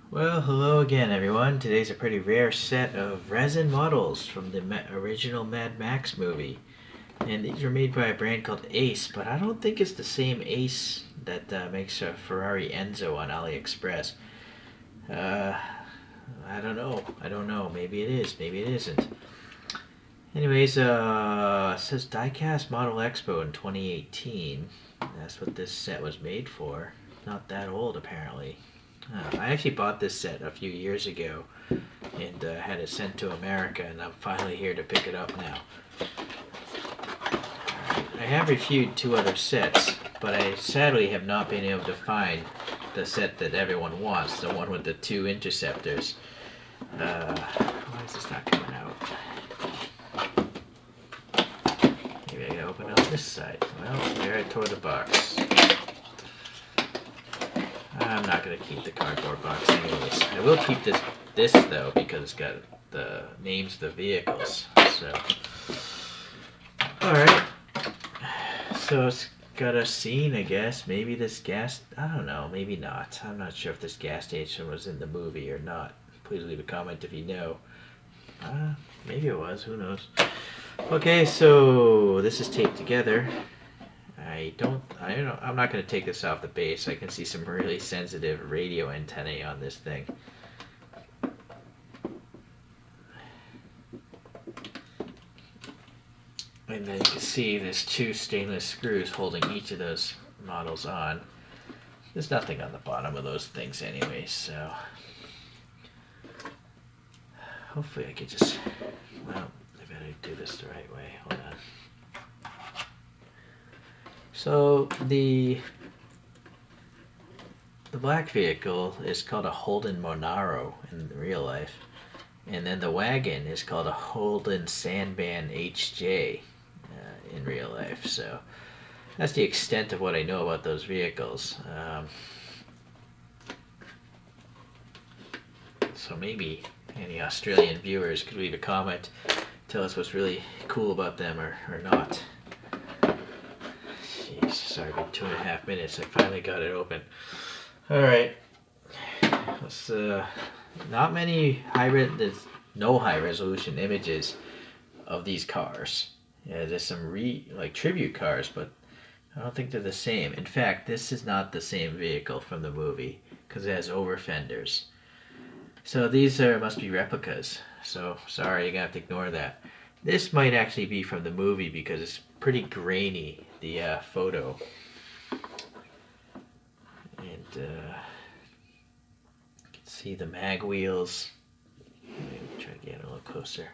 Well, hello again, everyone. Today's a pretty rare set of resin models from the original Mad Max movie. And these were made by a brand called Ace, but I don't think it's the same Ace that makes a Ferrari Enzo on AliExpress. Uh, I don't know. I don't know. Maybe it is. Maybe it isn't. Anyways, it says Diecast Model Expo in 2018. That's what this set was made for. Not that old, apparently. I actually bought this set a few years ago and had it sent to America, and I'm finally here to pick it up now. I have reviewed two other sets, but I sadly have not been able to find the set that everyone wants, the one with the two interceptors. Why is this not coming out? Maybe I gotta open up this side. Well, there I tore the box. I'm not gonna keep the cardboard box anyways. I will keep this though, because it's got the names of the vehicles. So, all right. So it's got a scene, I guess. Maybe this gas. I don't know. Maybe not. I'm not sure if this gas station was in the movie or not. Please leave a comment if you know. Maybe it was. Who knows? Okay, so this is taped together. I'm not going to take this off the base. I can see some really sensitive radio antennae on this thing. And then you can see there's two stainless screws holding each of those models on. There's nothing on the bottom of those things anyway, so hopefully I could just, well, I better do this the right way. Hold on. So the black vehicle is called a Holden Monaro in real life, and then the wagon is called a Holden Sandman HJ in real life. So that's the extent of what I know about those vehicles. So maybe any Australian viewers could leave a comment, tell us what's really cool about them or not. Jeez, sorry, been 2.5 minutes. I finally got it open. All right. Let's, not many there's no high resolution images of these cars. Yeah, there's some tribute cars, but I don't think they're the same. In fact, this is not the same vehicle from the movie because it has over fenders. So these must be replicas. So sorry, you're gonna have to ignore that. This might actually be from the movie because it's pretty grainy, the photo. And you can see the mag wheels. Let me try to get a little closer.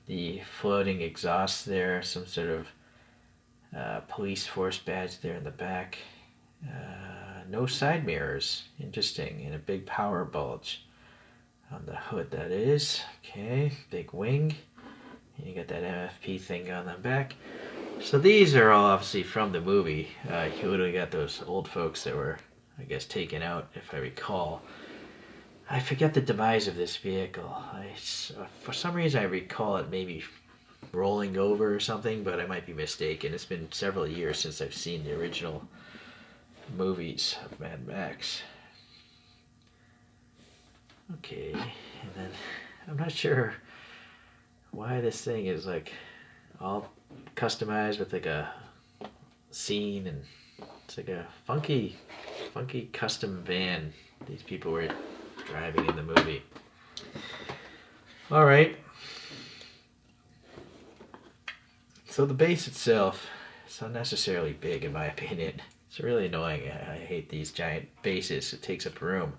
The floating exhaust there, some sort of police force badge there in the back. No side mirrors, interesting, and a big power bulge on the hood, that is. Okay, big wing. And you got that MFP thing on the back. So these are all obviously from the movie. You literally got those old folks that were, I guess, taken out, if I recall. I forget the demise of this vehicle. For some reason I recall it maybe rolling over or something, but I might be mistaken. It's been several years since I've seen the original movies of Mad Max. Okay, and then I'm not sure why this thing is like all customized with like a scene, and it's like a funky custom van these people were driving in the movie. All right. So the base itself is unnecessarily big in my opinion. It's really annoying. I hate these giant bases. It takes up room.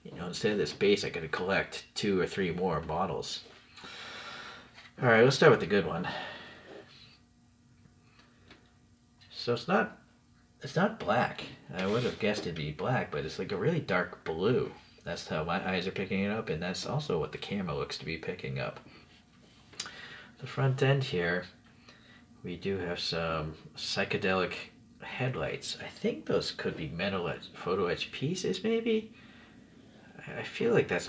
You know, instead of this base, I could collect 2 or 3 more models. All right, let's start with the good one. So it's not black. I would have guessed it'd be black, but it's like a really dark blue. That's how my eyes are picking it up, and that's also what the camera looks to be picking up. The front end here, we do have some psychedelic headlights. I think those could be metal photo etch pieces, maybe? I feel like that's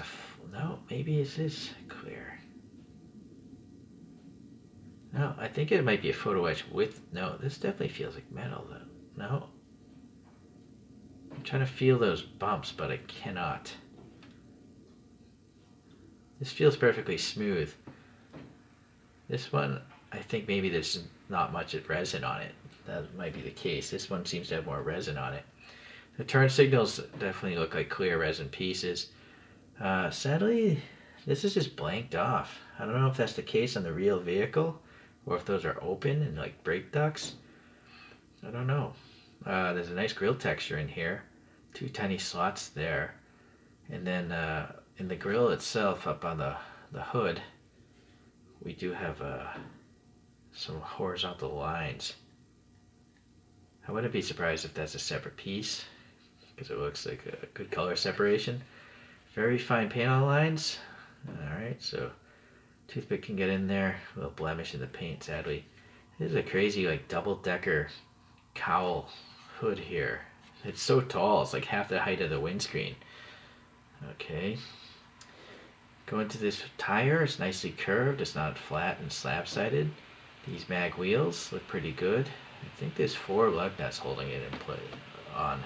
no, maybe it is clear. No, I think it might be a photo etch with, no, this definitely feels like metal though. No. I'm trying to feel those bumps, but I cannot. This feels perfectly smooth. This one, I think maybe there's not much resin on it. That might be the case. This one seems to have more resin on it. The turn signals definitely look like clear resin pieces. Sadly, this is just blanked off. I don't know if that's the case on the real vehicle or if those are open and like brake ducts. I don't know. There's a nice grill texture in here. 2 tiny slots there. And then in the grill itself up on the hood, we do have some horizontal lines. I wouldn't be surprised if that's a separate piece because it looks like a good color separation. Very fine panel lines. Alright, so toothpick can get in there. A little blemish in the paint, sadly. This is a crazy like double-decker cowl hood here. It's so tall, it's like half the height of the windscreen. Okay. Go into this tire, it's nicely curved, it's not flat and slab-sided. These mag wheels look pretty good. I think there's 4 lug nuts holding it in place. On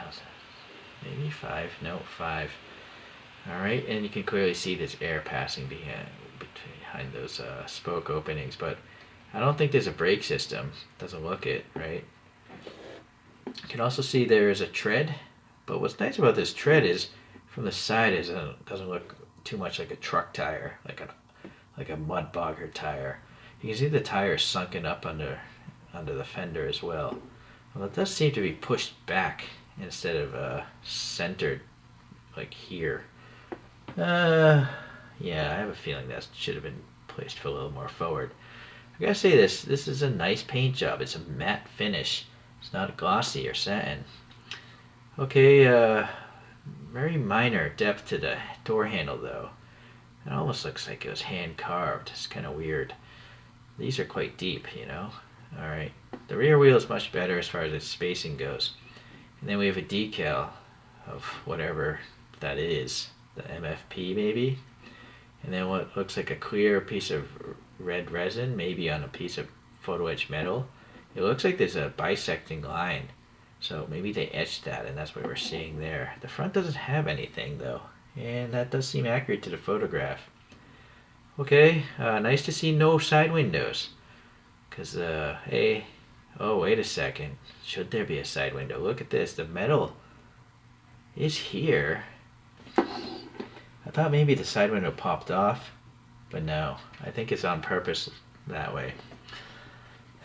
maybe 5, no 5. Alright, and you can clearly see there's air passing behind those spoke openings, but I don't think there's a brake system. Doesn't look it, right? You can also see there is a tread, but what's nice about this tread is from the side it doesn't look too much like a truck tire, like a mud bogger tire. You can see the tire sunken up under the fender as well. Well, it does seem to be pushed back instead of centered like here. Yeah, I have a feeling that should have been placed a little more forward. I gotta say this is a nice paint job. It's a matte finish. It's not glossy or satin. Okay, very minor depth to the door handle though. It almost looks like it was hand carved. It's kind of weird. These are quite deep, you know. Alright, the rear wheel is much better as far as its spacing goes. And then we have a decal of whatever that is. The MFP maybe. And then what looks like a clear piece of red resin, maybe on a piece of photo etched metal. It looks like there's a bisecting line. So maybe they etched that and that's what we're seeing there. The front doesn't have anything though. And that does seem accurate to the photograph. Okay, nice to see no side windows. Because, hey, oh, wait a second. Should there be a side window? Look at this. The metal is here. I thought maybe the side window popped off, but no. I think it's on purpose that way.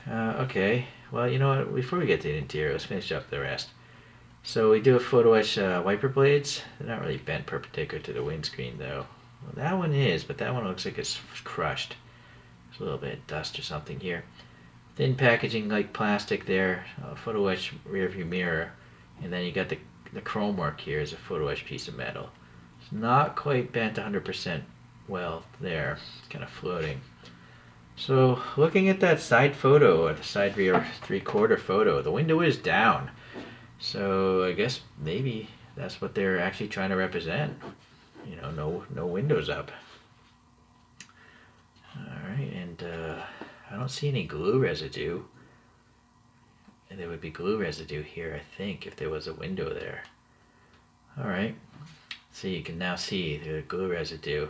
Okay, well, you know what? Before we get to the interior, let's finish up the rest. So we do a photo etch wiper blades. They're not really bent perpendicular to the windscreen, though. Well, that one is, but that one looks like it's crushed. There's a little bit of dust or something here. Thin packaging like plastic there, photo etch rear view mirror, and then you got the chrome work here is a photo etch piece of metal. It's not quite bent 100% well there. It's kind of floating. So looking at that side photo, or the side rear 3/4 photo, the window is down. So I guess maybe that's what they're actually trying to represent. You know, no windows up. Alright, and I don't see any glue residue. And there would be glue residue here, I think, if there was a window there. Alright, so you can now see the glue residue.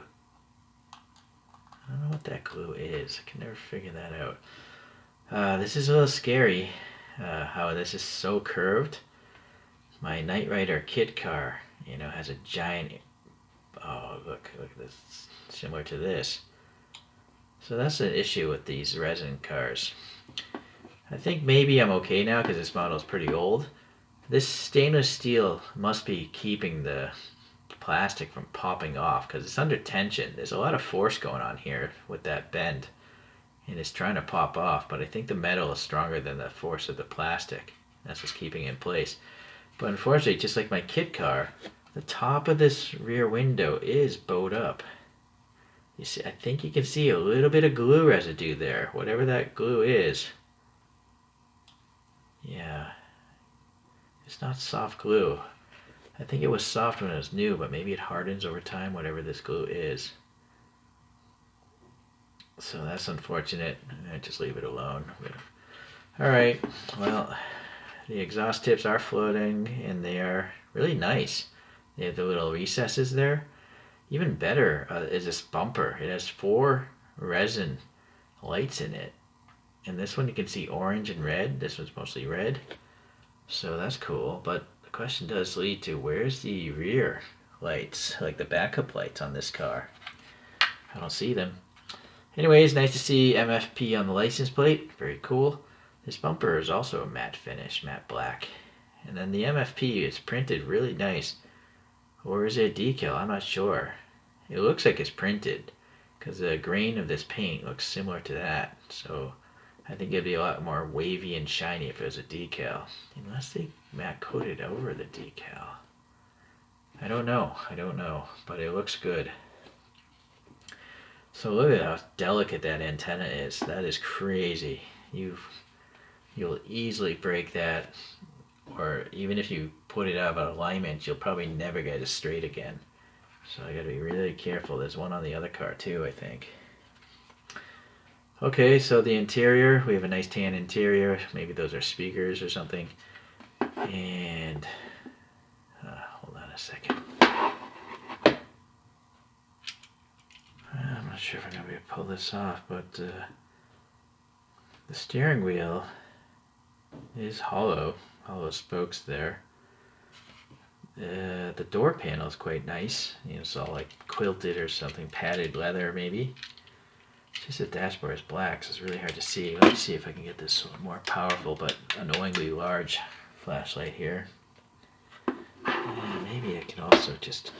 I don't know what that glue is. I can never figure that out. This is a little scary, how this is so curved. My Knight Rider kit car, you know, has a giant... Oh, look at this. Similar to this. So that's an issue with these resin cars. I think maybe I'm okay now because this model is pretty old. This stainless steel must be keeping the plastic from popping off because it's under tension. There's a lot of force going on here with that bend. And it's trying to pop off, but I think the metal is stronger than the force of the plastic. That's what's keeping it in place. But unfortunately, just like my kit car, the top of this rear window is bowed up. You see, I think you can see a little bit of glue residue there, whatever that glue is. Yeah, it's not soft glue. I think it was soft when it was new, but maybe it hardens over time, whatever this glue is. So that's unfortunate. I just leave it alone. Alright, well, The exhaust tips are floating, and they are really nice. They have the little recesses there. Even better is this bumper. It has 4 resin lights in it. And this one you can see orange and red. This one's mostly red. So that's cool. But the question does lead to, where's the rear lights, like the backup lights on this car? I don't see them. Anyways, nice to see MFP on the license plate. Very cool. This bumper is also a matte finish, matte black. And then the MFP is printed really nice. Or is it a decal? I'm not sure. It looks like it's printed because the grain of this paint looks similar to that. So I think it'd be a lot more wavy and shiny if it was a decal. Unless they matte coated over the decal. I don't know, but it looks good. So look at how delicate that antenna is. That is crazy. You'll easily break that, or even if you put it out of alignment, you'll probably never get it straight again. So I gotta be really careful. There's one on the other car too, I think. Okay, so the interior, we have a nice tan interior. Maybe those are speakers or something. And hold on a second. I'm not sure if I'm gonna be able to pull this off, but the steering wheel is hollow spokes there. The door panel is quite nice. It's all like quilted or something, padded leather maybe. It's just the dashboard is black, so it's really hard to see. Let me see if I can get this more powerful but annoyingly large flashlight here. And maybe I can also just...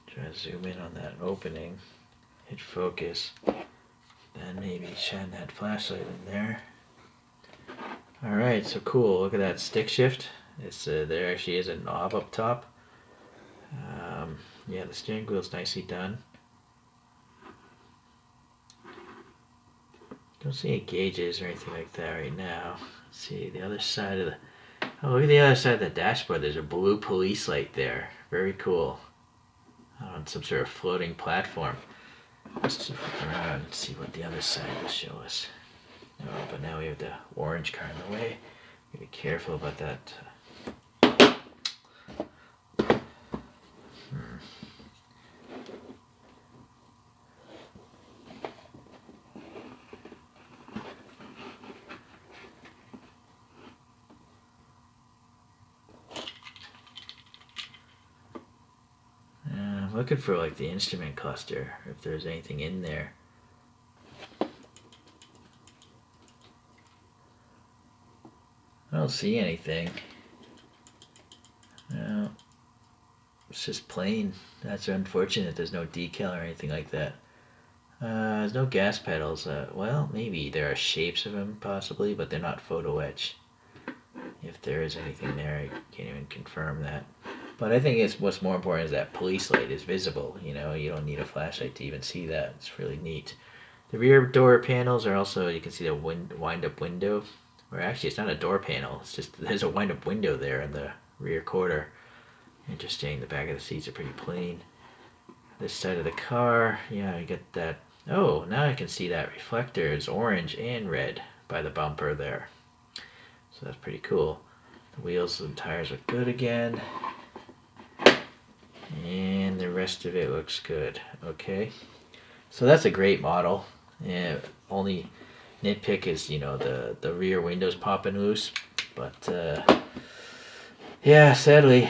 try to zoom in on that opening, hit focus, then maybe shine that flashlight in there. Alright, so cool. Look at that stick shift. It's there actually is a knob up top. Yeah, the steering wheel's nicely done. Don't see any gauges or anything like that right now. Let's see the other side of the... oh, look at the other side of the dashboard. There's a blue police light there. Very cool. On some sort of floating platform. Let's just look around and see what the other side will show us. Oh, but now we have the orange car in the way. Be careful about that. I'm looking for like the instrument cluster, if there's anything in there. I don't see anything. No, it's just plain. That's unfortunate. There's no decal or anything like that. There's no gas pedals. Well, maybe there are shapes of them possibly, but they're not photo etched. If there is anything there, I can't even confirm that. But I think what's more important is that police light is visible. You know, you don't need a flashlight to even see that. It's really neat. The rear door panels are also, you can see the wind-up window. Or actually, it's not a door panel. It's just, there's a wind-up window there in the rear quarter. Interesting. The back of the seats are pretty plain. This side of the car, yeah, you get that. Oh, now I can see that reflector is orange and red by the bumper there. So that's pretty cool. The wheels and tires look good again. And the rest of it looks good. Okay. So that's a great model. Yeah, only nitpick is, you know, the rear windows popping loose. But yeah, sadly,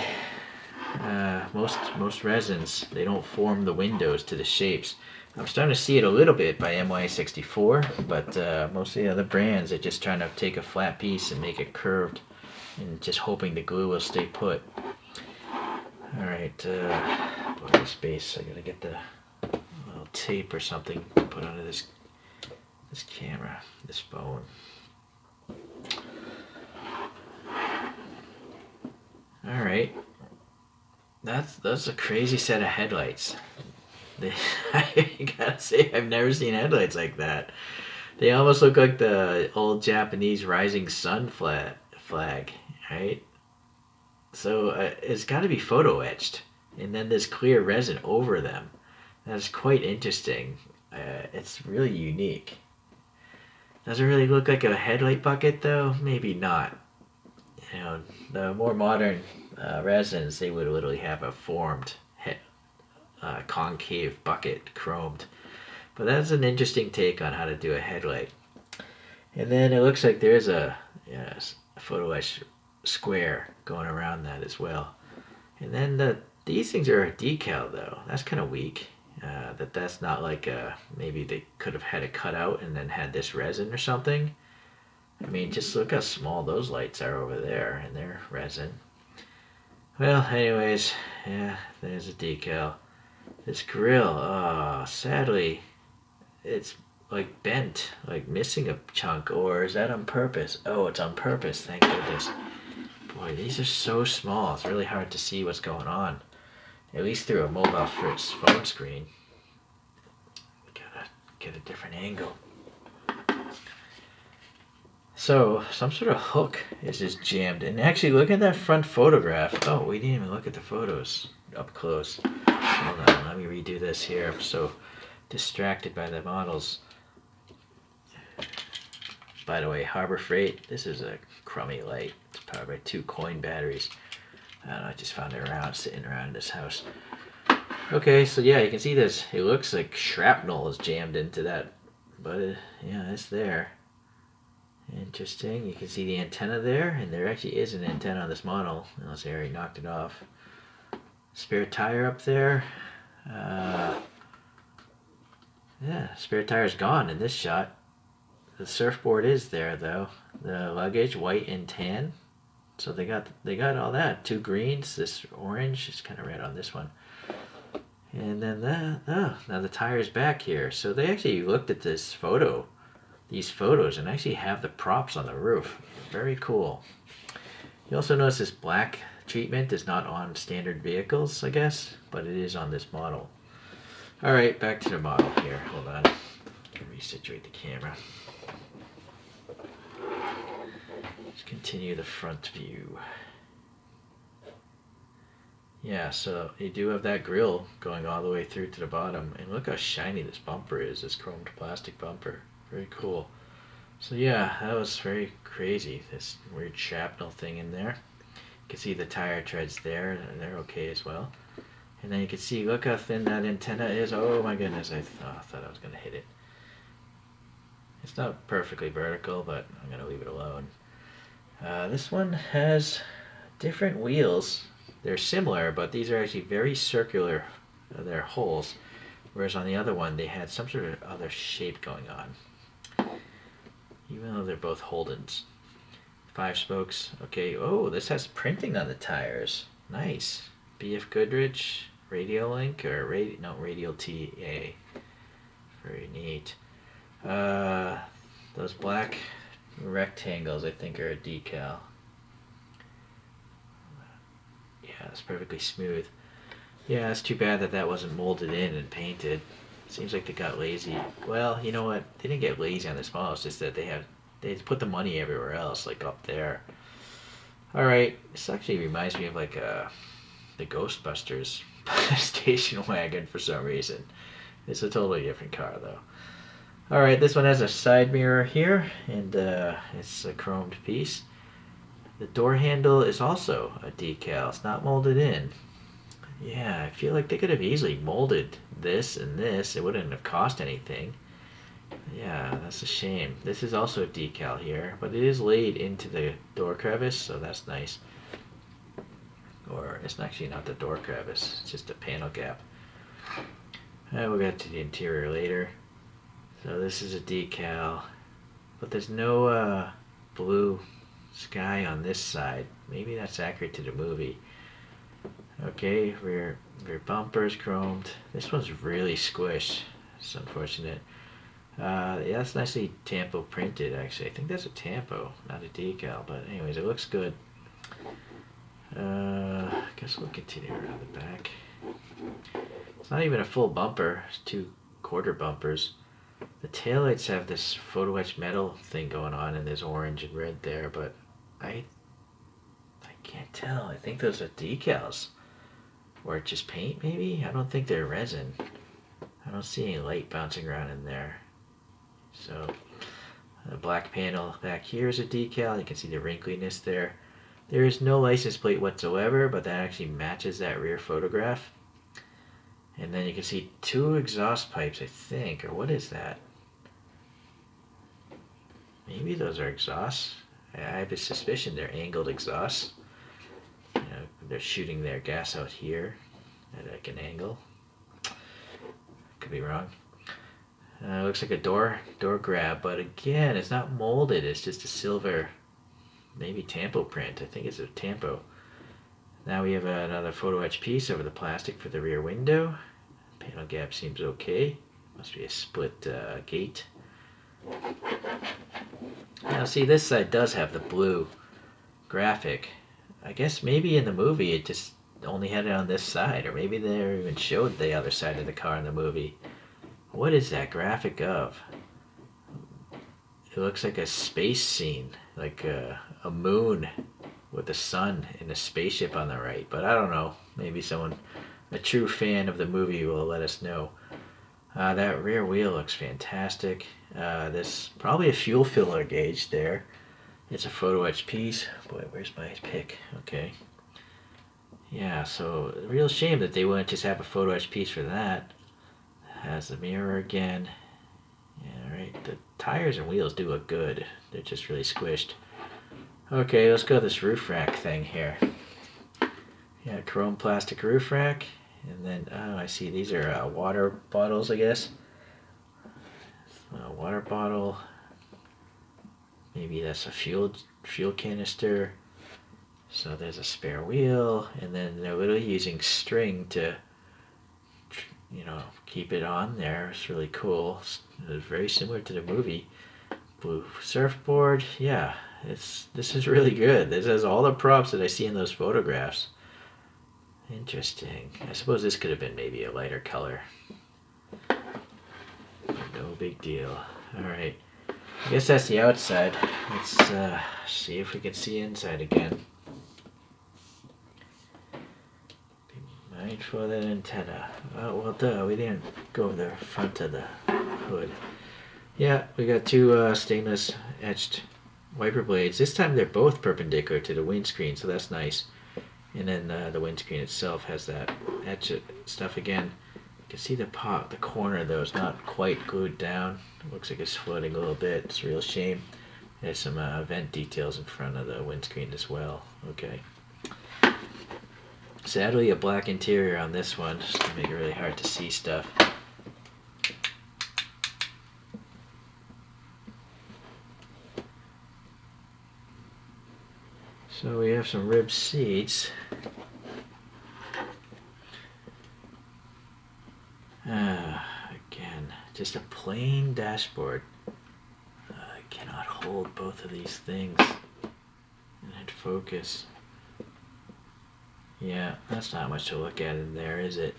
most resins, they don't form the windows to the shapes. I'm starting to see it a little bit by MY64, but most of the other brands are just trying to take a flat piece and make it curved and just hoping the glue will stay put. Alright, boy, space. I gotta get the little tape or something to put under this camera, this phone. Alright. That's a crazy set of headlights. I gotta say, I've never seen headlights like that. They almost look like the old Japanese rising sun flag, right? So it's got to be photo etched, and then there's clear resin over them. That's quite interesting. It's really unique. Does it really look like a headlight bucket though? Maybe not. You know, the more modern resins, they would literally have a formed concave bucket chromed. But that's an interesting take on how to do a headlight. And then it looks like there's a photo etch square going around that as well. And then these things are a decal though. That's kind of weak. That's not like maybe they could have had it cut out and then had this resin or something. I mean, just look how small those lights are over there, and they're resin. Well, anyways, yeah, there's a decal. This grill, sadly, it's like bent, like missing a chunk, or is that on purpose? Oh, it's on purpose, thank goodness. Boy, these are so small, it's really hard to see what's going on. At least through a mobile phone screen. Gotta get a different angle. So, some sort of hook is just jammed. And actually, look at that front photograph. Oh, we didn't even look at the photos up close. Hold on, let me redo this here. I'm so distracted by the models. By the way, Harbor Freight, this is a crummy light. It's powered by 2 coin batteries. I don't know, I just found it sitting around in this house. Okay, so yeah, you can see this. It looks like shrapnel is jammed into that. But, yeah, it's there. Interesting. You can see the antenna there, and there actually is an antenna on this model, unless I already knocked it off. Spare tire up there. Yeah, spare tire's gone in this shot. The surfboard is there though. The luggage, white and tan. So they got all that. 2 greens, this orange is kind of red on this one. And then now the tire's back here. So they actually looked at these photos, and actually have the props on the roof. Very cool. You also notice this black treatment is not on standard vehicles, I guess, but it is on this model. All right, back to the model here. Hold on. Resituate the camera. Let's continue the front view. Yeah, so you do have that grill going all the way through to the bottom, and look how shiny this bumper is, this chromed plastic bumper. Very cool. So yeah, that was very crazy, this weird shrapnel thing in there. You can see the tire treads there, and they're okay as well. And then you can see, look how thin that antenna is. Oh my goodness, I thought I was going to hit it. It's not perfectly vertical, but I'm going to leave it alone. This one has different wheels. They're similar, but these are actually very circular, they're holes. Whereas on the other one, they had some sort of other shape going on. Even though they're both Holdens. 5 spokes. Okay, oh, this has printing on the tires. Nice. BF Goodrich, Radial Link, or Radial TA. Very neat. Those black rectangles, I think, are a decal. Yeah, it's perfectly smooth. Yeah, it's too bad that wasn't molded in and painted. Seems like they got lazy. Well, you know what? They didn't get lazy on this model. It's just that they put the money everywhere else, like up there. All right, this actually reminds me of like the Ghostbusters station wagon for some reason. It's a totally different car though. All right, this one has a side mirror here, and it's a chromed piece. The door handle is also a decal. It's not molded in. Yeah, I feel like they could have easily molded this and this. It wouldn't have cost anything. Yeah, that's a shame. This is also a decal here, but it is laid into the door crevice, so that's nice. Or it's actually not the door crevice, it's just a panel gap. We'll get to the interior later. So this is a decal, but there's no blue sky on this side. Maybe that's accurate to the movie. Okay, rear bumper's chromed. This one's really squished. It's unfortunate. Yeah, that's nicely tampo printed, actually. I think that's a tampo, not a decal. But anyways, it looks good. I guess we'll continue around the back. It's not even a full bumper. It's 2 quarter bumpers. The taillights have this photo etched metal thing going on, and there's orange and red there, but I can't tell. I think those are decals. Or just paint, maybe? I don't think they're resin. I don't see any light bouncing around in there. So the black panel back here is a decal. You can see the wrinkliness there. There is no license plate whatsoever, but that actually matches that rear photograph. And then you can see 2 exhaust pipes, I think, or what is that? Maybe those are exhausts. I have a suspicion they're angled exhausts. You know, they're shooting their gas out here at like an angle. Could be wrong. Looks like a door grab, but again, it's not molded. It's just a silver, maybe tampo print. I think it's a tampo. Now we have another photo etch piece over the plastic for the rear window. Panel gap seems okay. Must be a split gate. Now see, this side does have the blue graphic. I guess maybe in the movie it just only had it on this side, or maybe they never even showed the other side of the car in the movie. What is that graphic of? It looks like a space scene, like a moon with the sun and a spaceship on the right, but I don't know. Maybe someone, a true fan of the movie, will let us know. That rear wheel looks fantastic. There's probably a fuel filler gauge there. It's a photo etch piece. Boy, where's my pick? Okay. Yeah, so real shame that they wouldn't just have a photo etch piece for that. Has the mirror again. Yeah, right. The tires and wheels do look good. They're just really squished. Okay, let's go to this roof rack thing here. Yeah, chrome plastic roof rack. And then, oh, I see these are water bottles, I guess. Water bottle. Maybe that's a fuel canister. So there's a spare wheel, and then they're literally using string to, you know, keep it on there. It's really cool. It's very similar to the movie. Blue surfboard. Yeah, this is really good. This has all the props that I see in those photographs. Interesting. I suppose this could have been maybe a lighter color. No big deal. Alright. I guess that's the outside. Let's see if we can see inside again. Be mindful of that antenna. Oh, well, duh. We didn't go over the front of the hood. Yeah, we got 2 stainless etched wiper blades. This time they're both perpendicular to the windscreen, so that's nice. And then the windscreen itself has that etch stuff again. You can see the corner though is not quite glued down. It looks like it's floating a little bit. It's a real shame. There's some vent details in front of the windscreen as well. Okay. Sadly, a black interior on this one, just to make it really hard to see stuff. So we have some ribbed seats. Again, just a plain dashboard. I cannot hold both of these things and hit focus. Yeah, that's not much to look at in there, is it?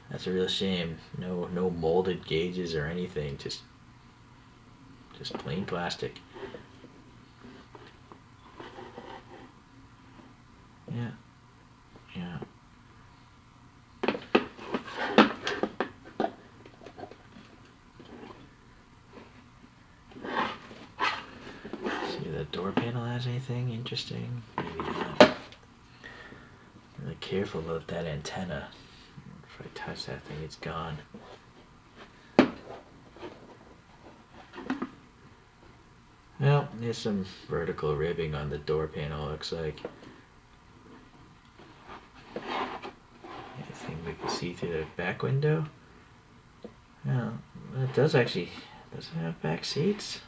That's a real shame. No molded gauges or anything. Just plain plastic. Yeah. See if the door panel has anything interesting. Maybe not. Really careful about that antenna. If I touch that thing, it's gone. Well, there's some vertical ribbing on the door panel, looks like. Anything we can see through the back window? Well, it does it have back seats?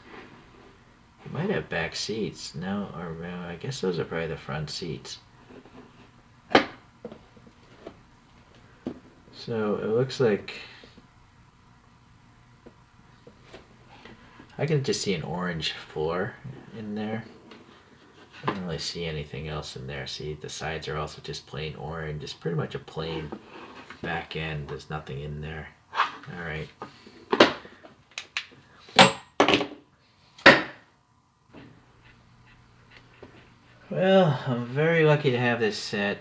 It might have back seats. No, or I guess those are probably the front seats. So it looks like I can just see an orange floor in there. I don't really see anything else in there. See, the sides are also just plain orange. It's pretty much a plain back end. There's nothing in there. Alright. Well, I'm very lucky to have this set.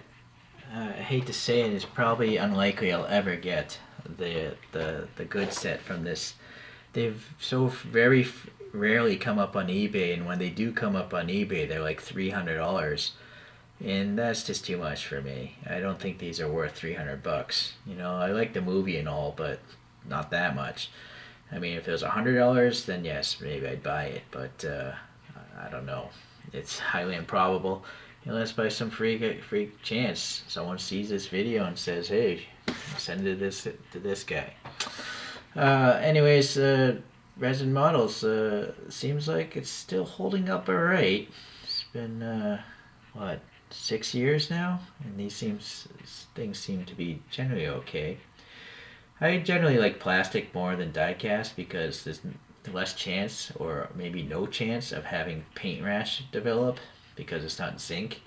I hate to say it, it's probably unlikely I'll ever get the good set from this. They've so very rarely come up on eBay, and when they do come up on eBay, they're like $300, and that's just too much for me. I don't think these are worth $300. You know, I like the movie and all, but not that much. I mean, if it was $100, then yes, maybe I'd buy it, but I don't know. It's highly improbable, unless by some freak chance someone sees this video and says, "Hey, send it to this guy." Anyways, resin models seems like it's still holding up alright. It's been what, 6 years now, and things seem to be generally okay. I generally like plastic more than die cast because there's less chance, or maybe no chance, of having paint rash develop because it's not zinc.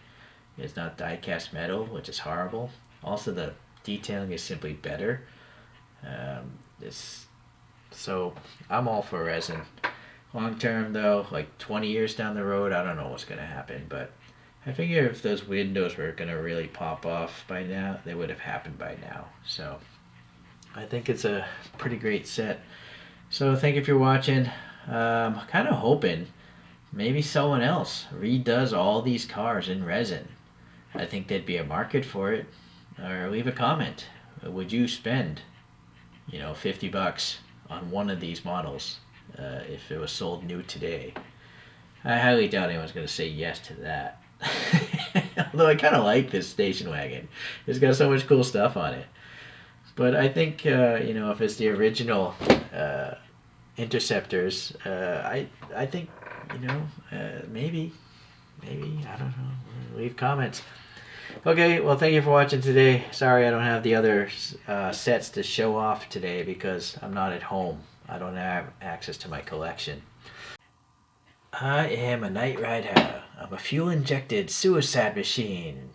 It's not die cast metal, which is horrible. Also, the detailing is simply better. This So I'm all for resin. Long term though, like 20 years down the road, I don't know what's gonna happen, but I figure if those windows were gonna really pop off by now, they would have happened by now. So I think it's a pretty great set. So thank you for watching. Kind of hoping maybe someone else redoes all these cars in resin. I think there'd be a market for it. Or leave a comment. Would you spend, $50 on one of these models if it was sold new today? I highly doubt anyone's going to say yes to that. Although I kind of like this station wagon. It's got so much cool stuff on it. But I think, if it's the original Interceptors, I think, maybe, I don't know. Leave comments. Okay, well, thank you for watching today. Sorry I don't have the other sets to show off today because I'm not at home. I don't have access to my collection. I am a Knight Rider. I'm a fuel-injected suicide machine.